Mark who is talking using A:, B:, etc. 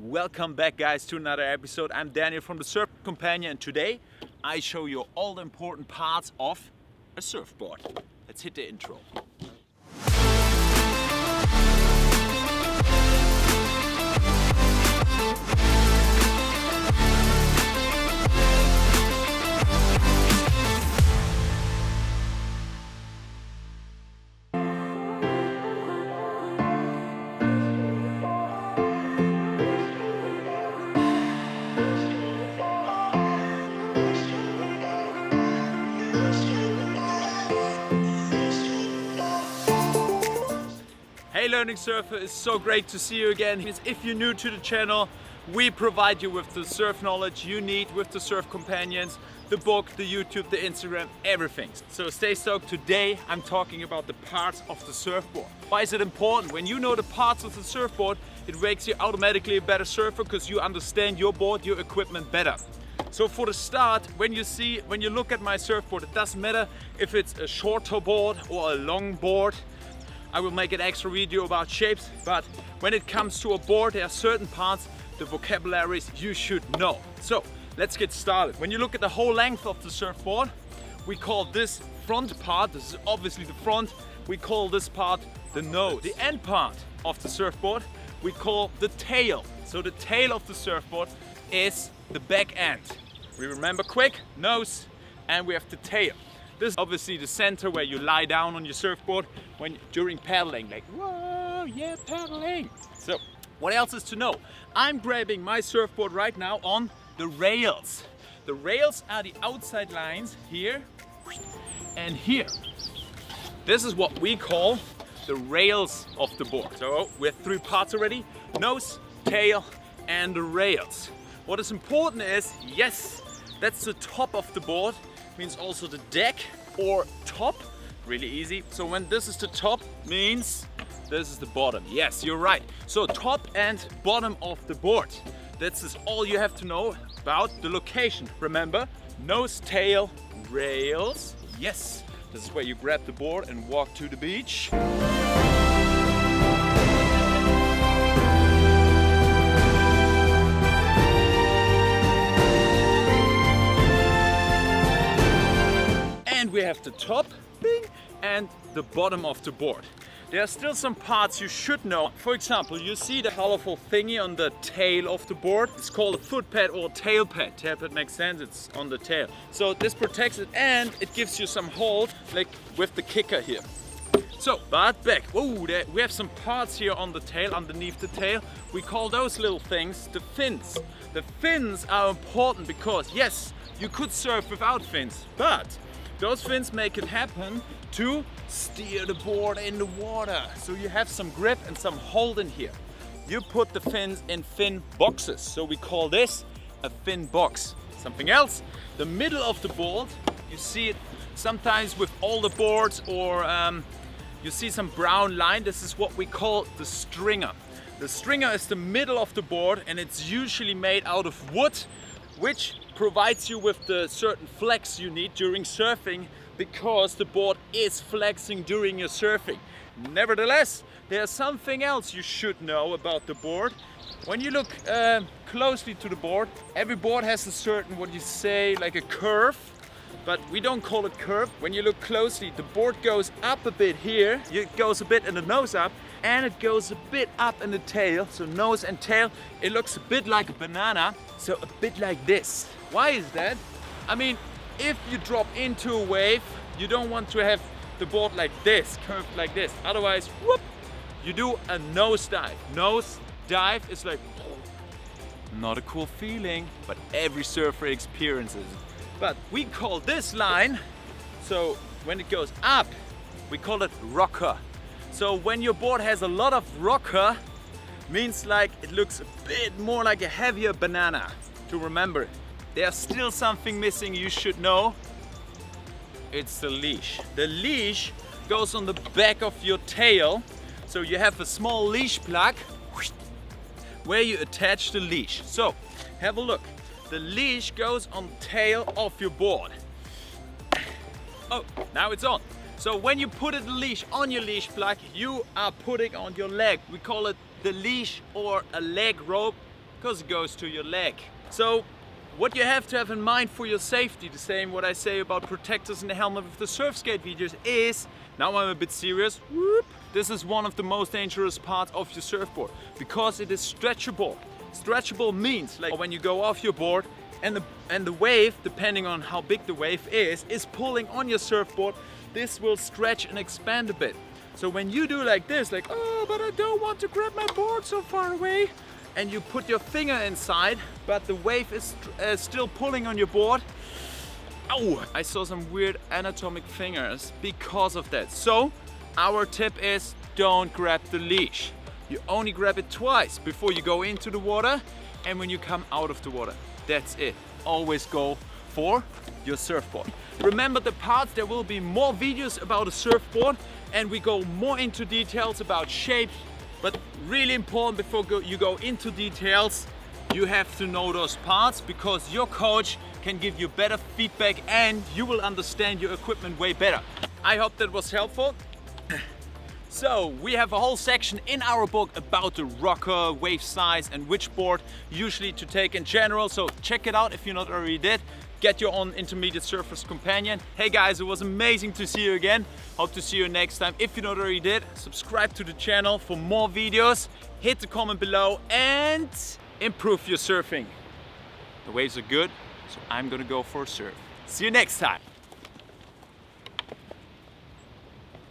A: Welcome back, guys, to another episode. I'm Daniel from the Surf Companion, and today I show you all the important parts of a surfboard. Let's hit the intro. Hey learning surfer, it's so great to see you again. If you're new to the channel, we provide you with the surf knowledge you need with the Surf Companions, the book, the YouTube, the Instagram, everything. So stay stoked. Today I'm talking about the parts of the surfboard. Why is it important? When you know the parts of the surfboard, it makes you automatically a better surfer because you understand your board, your equipment better. So for the start, when you look at my surfboard, it doesn't matter if it's a shorter board or a long board. I will make an extra video about shapes, but when it comes to a board, there are certain parts, the vocabularies you should know. So let's get started. When you look at the whole length of the surfboard, we call this front part, this is obviously the front, we call this part the nose. The end part of the surfboard, we call the tail. So the tail of the surfboard is the back end. We remember quick, nose, and we have the tail. This is obviously the center where you lie down on your surfboard during paddling, like, whoa, yeah, paddling. So what else is to know? I'm grabbing my surfboard right now on the rails. The rails are the outside lines here and here. This is what we call the rails of the board. So we have three parts already: nose, tail, and the rails. What is important is, yes, that's the top of the board. Means also the deck or top, really easy. So when this is the top, means this is the bottom. Yes, you're right. So top and bottom of the board. That's all you have to know about the location. Remember, nose, tail, rails. Yes, this is where you grab the board and walk to the beach. And we have the top, bing, and the bottom of the board. There are still some parts you should know. For example, you see the colorful thingy on the tail of the board. It's called a foot pad or tail pad. Tail pad makes sense, it's on the tail. So this protects it and it gives you some hold, like with the kicker here. So, but back. Whoa, we have some parts here on the tail, underneath the tail. We call those little things the fins. The fins are important because, yes, you could surf without fins, but those fins make it happen to steer the board in the water. So you have some grip and some hold in here. You put the fins in fin boxes. So we call this a fin box. Something else, the middle of the board, you see it sometimes with all the boards, or you see some brown line. This is what we call the stringer. The stringer is the middle of the board and it's usually made out of wood, which provides you with the certain flex you need during surfing, because the board is flexing during your surfing. Nevertheless, there's something else you should know about the board. When you look closely to the board, every board has a certain, what you say, like a curve, but we don't call it curve. When you look closely, the board goes up a bit here, it goes a bit in the nose up, and it goes a bit up in the tail. So nose and tail, it looks a bit like a banana, so a bit like this. Why is that? I mean, if you drop into a wave, you don't want to have the board like this, curved like this. Otherwise, whoop, you do a nose dive. Nose dive is like, not a cool feeling, but every surfer experiences it. But we call this line, so when it goes up, we call it rocker. So when your board has a lot of rocker, means like it looks a bit more like a heavier banana. To remember, there's still something missing you should know. It's the leash. The leash goes on the back of your tail. So you have a small leash plug where you attach the leash. So have a look. The leash goes on the tail of your board. Oh, now it's on. So when you put the leash on your leash plug, you are putting on your leg. We call it the leash or a leg rope. because it goes to your leg. So what you have to have in mind for your safety, the same what I say about protectors in the helmet with the surf skate videos, is, now I'm a bit serious, whoop, this is one of the most dangerous parts of your surfboard because it is stretchable. Stretchable means like when you go off your board and the wave, depending on how big the wave is pulling on your surfboard, this will stretch and expand a bit. So when you do like this, like, oh, but I don't want to grab my board so far away, and you put your finger inside, but the wave is still pulling on your board. Oh, I saw some weird anatomic fingers because of that. So our tip is don't grab the leash. You only grab it twice before you go into the water and when you come out of the water. That's it. Always go for your surfboard. Remember the parts, there will be more videos about a surfboard and we go more into details about shapes. But really important before you go into details, you have to know those parts because your coach can give you better feedback and you will understand your equipment way better. I hope that was helpful. So we have a whole section in our book about the rocker, wave size and which board usually to take in general. So check it out if you not already did. Get your own intermediate surfer's companion. Hey guys, it was amazing to see you again. Hope to see you next time. If you not already did, subscribe to the channel for more videos. Hit the comment below and improve your surfing. The waves are good, so I'm gonna go for a surf. See you next time.